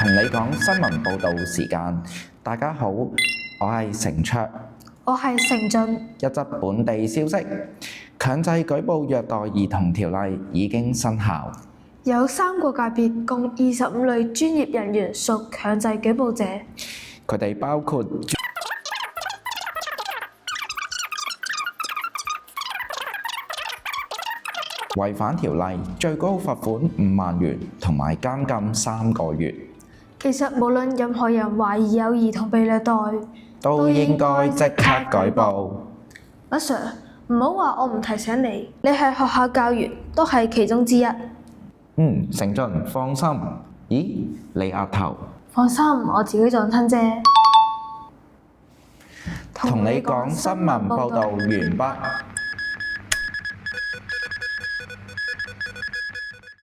同你講新聞報導時間。大家好，我係程卓。我係程俊。一則本地消息：強制舉報虐待兒童條例已經生效。有3個界別共25類專業人員屬強制舉報者。佢哋包括違反條例，最高罰款5萬元，同埋監禁3個月。其實無論任何人懷疑有兒童被虐待，都應該即刻舉報。阿 Sir， 唔好話我唔提醒你，你係學校教員，都係其中之一。程俊，放心。咦，你額頭？放心，我自己撞親啫。同你講新聞報導完畢。